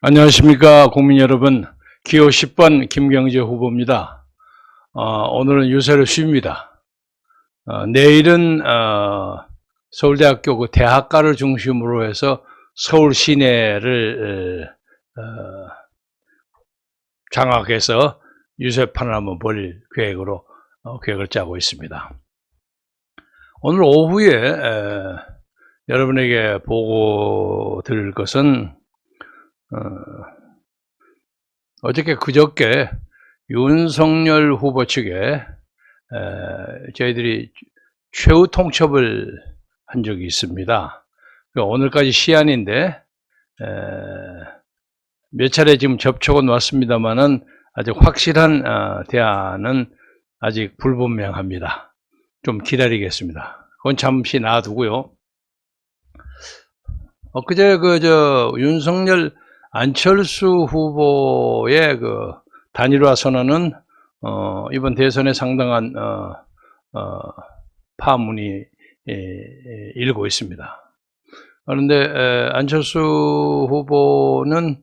안녕하십니까 국민 여러분. 기호 10번 김경재 후보입니다. 오늘은 유세를 쉽니다. 내일은 서울대학교 그 대학가를 중심으로 해서 서울 시내를 장악해서 유세판을 한번 벌일 계획으로 계획을 짜고 있습니다. 오늘 오후에 여러분에게 보고 드릴 것은 어저께 그저께 윤석열 후보 측에 저희들이 최후 통첩을 한 적이 있습니다. 오늘까지 시한인데 몇 차례 지금 접촉은 왔습니다만은 아직 확실한 대안은 아직 불분명합니다. 좀 기다리겠습니다. 그건 잠시 놔두고요. 엊그제 윤석열 안철수 후보의 그 단일화 선언은 이번 대선에 상당한 파문이 일고 있습니다. 그런데 안철수 후보는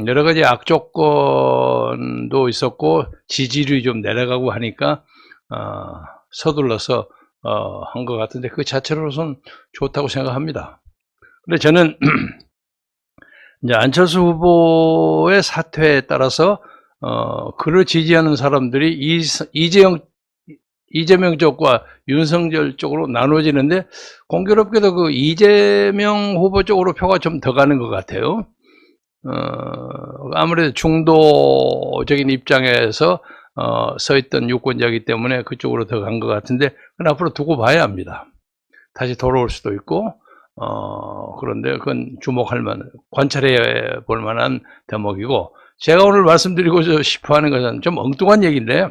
여러 가지 악조건도 있었고 지지율이 좀 내려가고 하니까 서둘러서 한 것 같은데 그 자체로서는 좋다고 생각합니다. 근데 저는 이제 안철수 후보의 사퇴에 따라서 그를 지지하는 사람들이 이재명 쪽과 윤석열 쪽으로 나눠지는데 공교롭게도 그 이재명 후보 쪽으로 표가 좀 더 가는 것 같아요. 아무래도 중도적인 입장에서 서 있던 유권자이기 때문에 그쪽으로 더 간 것 같은데 그건 앞으로 두고 봐야 합니다. 다시 돌아올 수도 있고 그런데 그건 관찰해 볼 만한 대목이고, 제가 오늘 말씀드리고 싶어 하는 것은 좀 엉뚱한 얘기인데,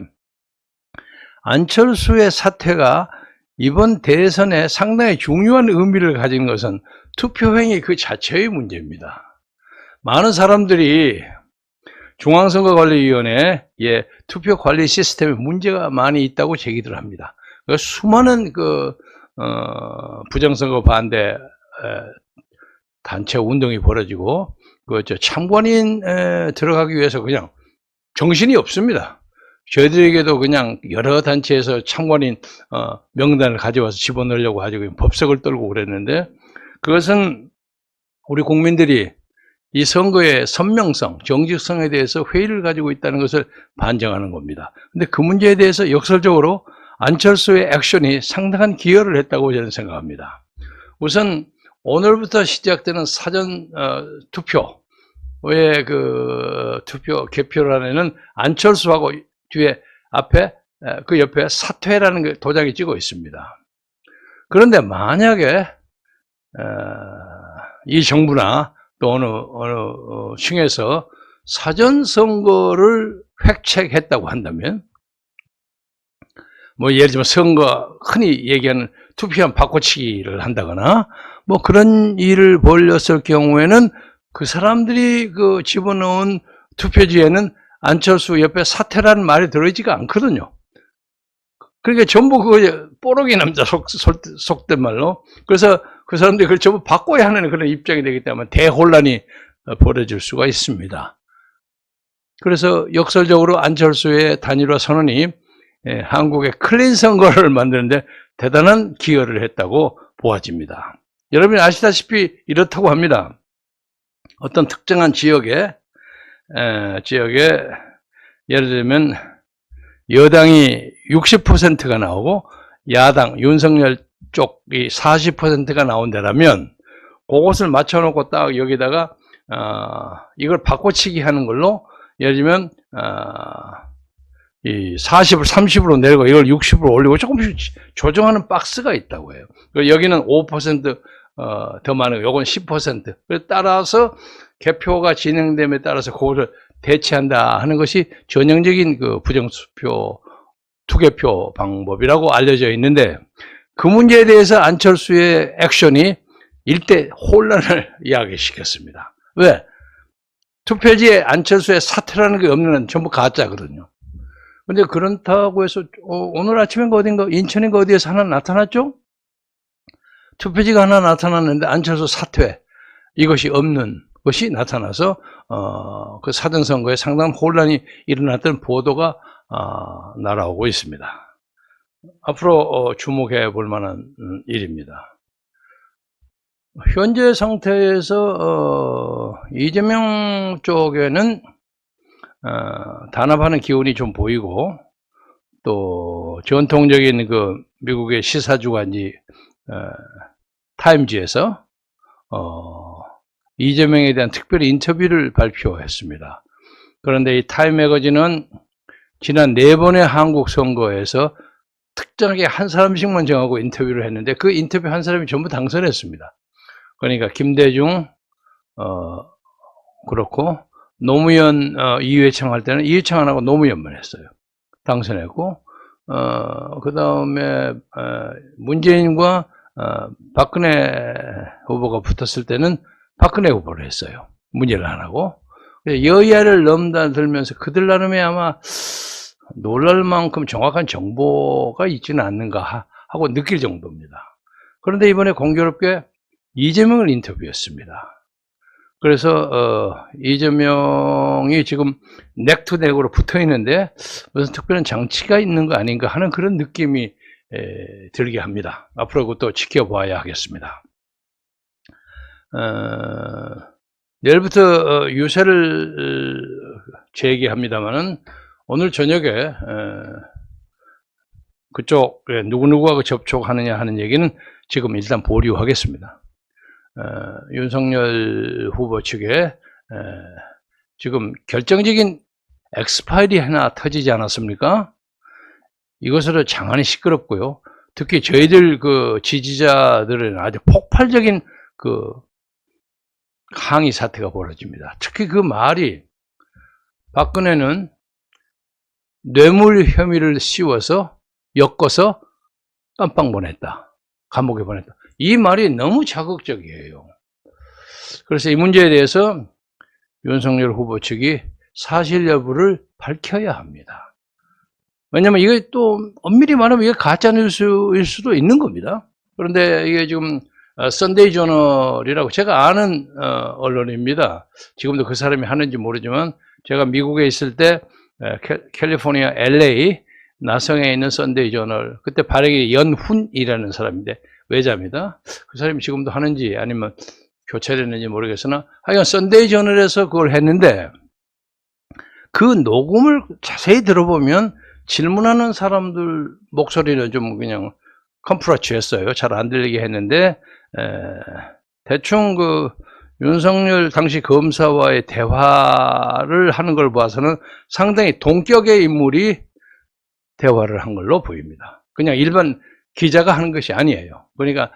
안철수의 사퇴가 이번 대선에 상당히 중요한 의미를 가진 것은 투표행위 그 자체의 문제입니다. 많은 사람들이 중앙선거관리위원회에 투표 관리 시스템에 문제가 많이 있다고 제기를 합니다. 수많은 부정선거 반대 단체 운동이 벌어지고 참관인 들어가기 위해서 그냥 정신이 없습니다. 저희들에게도 그냥 여러 단체에서 참관인 명단을 가져와서 집어넣으려고 가지고 법석을 떨고 그랬는데, 그것은 우리 국민들이 이 선거의 선명성, 정직성에 대해서 회의를 가지고 있다는 것을 반증하는 겁니다. 근데 그 문제에 대해서 역설적으로 안철수의 액션이 상당한 기여를 했다고 저는 생각합니다. 우선 오늘부터 시작되는 사전 투표의 투표 개표란에는 안철수하고 뒤에 그 옆에 사퇴라는 도장이 찍어 있습니다. 그런데 만약에 이 정부나 또 어느 층에서 사전 선거를 획책했다고 한다면, 예를 들면 흔히 얘기하는 투표함 바꿔치기를 한다거나 그런 일을 벌였을 경우에는 그 사람들이 집어넣은 투표지에는 안철수 옆에 사퇴라는 말이 들어있지가 않거든요. 그러니까 전부 뽀록이 남자 속된 말로. 그래서 그 사람들이 그걸 전부 바꿔야 하는 그런 입장이 되기 때문에 대혼란이 벌어질 수가 있습니다. 그래서 역설적으로 안철수의 단일화 선언이 한국의 클린 선거를 만드는데 대단한 기여를 했다고 보아집니다. 여러분이 아시다시피 이렇다고 합니다. 어떤 특정한 지역에 예를 들면 여당이 60%가 나오고 야당 윤석열 쪽이 40%가 나온다면 그것을 맞춰놓고 딱 여기다가 이걸 바꿔치기 하는 걸로, 예를 들면 이 40을 30으로 내리고 이걸 60으로 올리고 조금씩 조정하는 박스가 있다고 해요. 여기는 5% 더 많은 거, 요건 10%. 따라서 개표가 진행됨에 따라서 그거를 대체한다 하는 것이 전형적인 부정수표 투개표 방법이라고 알려져 있는데, 그 문제에 대해서 안철수의 액션이 일대 혼란을 야기시켰습니다. 왜? 투표지에 안철수의 사퇴라는 게 없는 건 전부 가짜거든요. 근데 그렇다고 해서 오늘 아침인가 어딘가 인천인가 어디에서 하나 나타났죠? 투표지가 하나 나타났는데 안철수 사퇴 이것이 없는 것이 나타나서 그 사전선거에 상당한 혼란이 일어났던 보도가 날아오고 있습니다. 앞으로 주목해 볼 만한 일입니다. 현재 상태에서 이재명 쪽에는 단합하는 기운이 좀 보이고, 또 전통적인 그 미국의 시사주간지 타임지에서 이재명에 대한 특별 인터뷰를 발표했습니다. 그런데 이 타임 매거진은 지난 4번의 한국 선거에서 특정하게 한 사람씩만 정하고 인터뷰를 했는데, 그 인터뷰 한 사람이 전부 당선했습니다. 그러니까 김대중, 그렇고 노무현 이회창 할 때는 이회창 안 하고 노무현만 했어요. 당선했고, 그 다음에 문재인과 박근혜 후보가 붙었을 때는 박근혜 후보를 했어요. 문제를 안 하고. 여야를 넘나들면서 그들 나름에 아마 놀랄 만큼 정확한 정보가 있지는 않는가 하고 느낄 정도입니다. 그런데 이번에 공교롭게 이재명을 인터뷰했습니다. 그래서 이재명이 지금 넥투넥으로 붙어 있는데 무슨 특별한 장치가 있는 거 아닌가 하는 그런 느낌이 들게 합니다. 앞으로 그것도 지켜봐야 하겠습니다. 내일부터 유세를 재개합니다만은 오늘 저녁에 그쪽에 누구누구하고 접촉하느냐 하는 얘기는 지금 일단 보류하겠습니다. 윤석열 후보 측에 지금 결정적인 엑스파일이 하나 터지지 않았습니까? 이것으로 장안이 시끄럽고요. 특히 저희들 그 지지자들은 아주 폭발적인 그 항의 사태가 벌어집니다. 특히 그 말이, 박근혜는 뇌물 혐의를 씌워서 엮어서 깜빵 보냈다, 감옥에 보냈다. 이 말이 너무 자극적이에요. 그래서 이 문제에 대해서 윤석열 후보 측이 사실 여부를 밝혀야 합니다. 왜냐하면 이게 또 엄밀히 말하면 이게 가짜 뉴스일 수도 있는 겁니다. 그런데 이게 지금 선데이 저널이라고 제가 아는 언론입니다. 지금도 그 사람이 하는지 모르지만 제가 미국에 있을 때 캘리포니아 LA 나성에 있는 선데이 저널, 그때 발행이 연훈이라는 사람인데 외자입니다. 그 사람이 지금도 하는지 아니면 교체됐는지 모르겠으나 하여간 선데이 저널에서 그걸 했는데, 그 녹음을 자세히 들어보면 질문하는 사람들 목소리는 좀 그냥 컴프러치 했어요. 잘 안 들리게 했는데 대충 그 윤석열 당시 검사와의 대화를 하는 걸 봐서는 상당히 동격의 인물이 대화를 한 걸로 보입니다. 그냥 일반 기자가 하는 것이 아니에요. 그러니까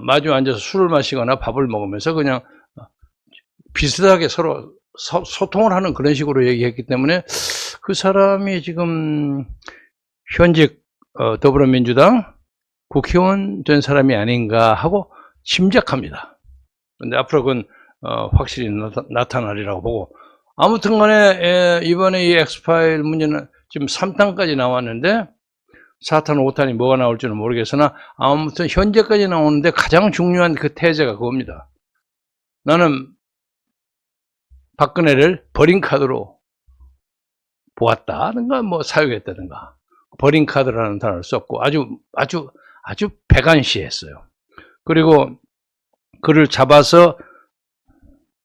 마주 앉아서 술을 마시거나 밥을 먹으면서 그냥 비슷하게 서로 소통을 하는 그런 식으로 얘기했기 때문에 그 사람이 지금 현직 더불어민주당 국회의원 된 사람이 아닌가 하고 짐작합니다. 그런데 앞으로 그건 확실히 나타나리라고 보고, 아무튼 간에 이번에 이 엑스파일 문제는 지금 3탄까지 나왔는데 4탄, 5탄이 뭐가 나올지는 모르겠으나 아무튼 현재까지 나오는데 가장 중요한 그 태제가 그겁니다. 나는 박근혜를 버린 카드로 보았다든가 뭐 사용했다든가, 버린 카드라는 단어를 썼고 아주 배관시했어요. 그리고 그를 잡아서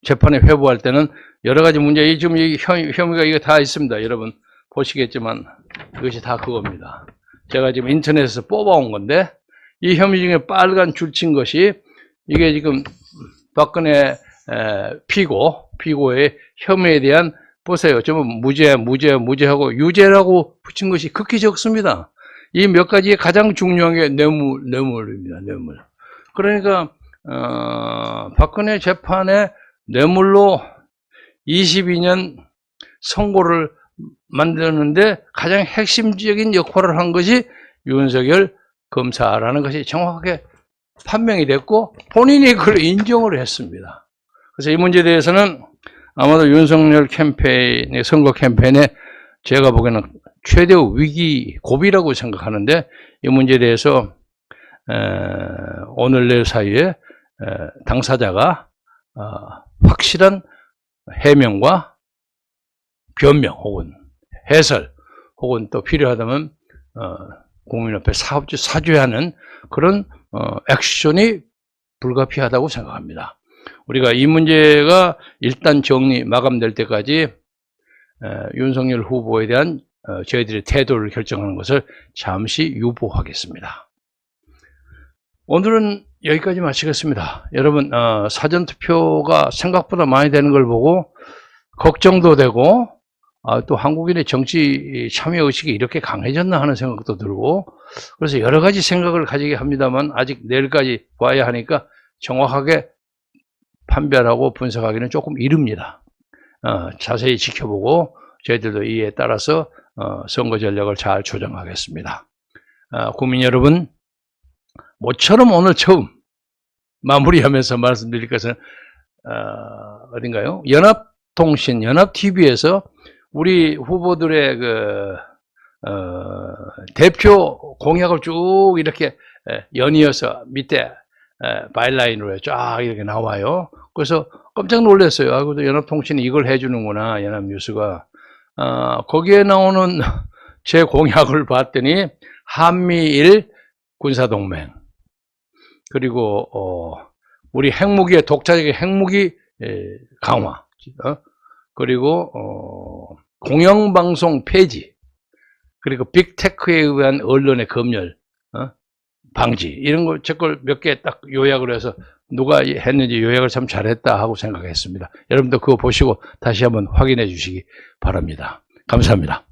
재판에 회부할 때는 여러 가지 문제, 지금 이 혐의가 이거 다 있습니다. 여러분 보시겠지만 이것이 다 그겁니다. 제가 지금 인터넷에서 뽑아온 건데, 이 혐의 중에 빨간 줄 친 것이 이게 지금 박근혜 피고의 혐의에 대한, 보세요. 전부 무죄하고 유죄라고 붙인 것이 극히 적습니다. 이 몇 가지의 가장 중요한 게 뇌물입니다. 뇌물. 그러니까 박근혜 재판에 뇌물로 22년 선고를 만드는데 가장 핵심적인 역할을 한 것이 윤석열 검사라는 것이 정확하게 판명이 됐고 본인이 그걸 인정을 했습니다. 그래서 이 문제에 대해서는 아마도 윤석열 캠페인의 선거 캠페인에 제가 보기에는 최대 위기 고비라고 생각하는데, 이 문제에 대해서 오늘 내일 사이에 당사자가 확실한 해명과 변명 혹은 해설 혹은 또 필요하다면 국민 앞에 사죄하는 그런 액션이 불가피하다고 생각합니다. 우리가 이 문제가 일단 마감될 때까지 윤석열 후보에 대한 저희들의 태도를 결정하는 것을 잠시 유보하겠습니다. 오늘은 여기까지 마치겠습니다. 여러분 사전투표가 생각보다 많이 되는 걸 보고 걱정도 되고 또 한국인의 정치 참여의식이 이렇게 강해졌나 하는 생각도 들고 그래서 여러 가지 생각을 가지게 합니다만 아직 내일까지 봐야 하니까 정확하게 판별하고 분석하기는 조금 이릅니다. 자세히 지켜보고 저희들도 이에 따라서 선거 전략을 잘 조정하겠습니다. 국민 여러분, 모처럼 오늘 처음 마무리하면서 말씀드릴 것은 어딘가요? 연합통신, 연합TV에서 우리 후보들의 대표 공약을 쭉 이렇게 연이어서 밑에 바이라인으로 쫙 이렇게 나와요. 그래서 깜짝 놀랐어요. 아이고, 연합통신이 이걸 해주는구나, 연합뉴스가. 거기에 나오는 제 공약을 봤더니 한미일 군사동맹, 그리고 우리 핵무기의 독자적인 핵무기 강화, 그리고 공영방송 폐지, 그리고 빅테크에 의한 언론의 검열 방지, 이런 거 제 걸 몇 개 딱 요약을 해서 누가 했는지 요약을 참 잘했다 하고 생각했습니다. 여러분도 그거 보시고 다시 한번 확인해 주시기 바랍니다. 감사합니다.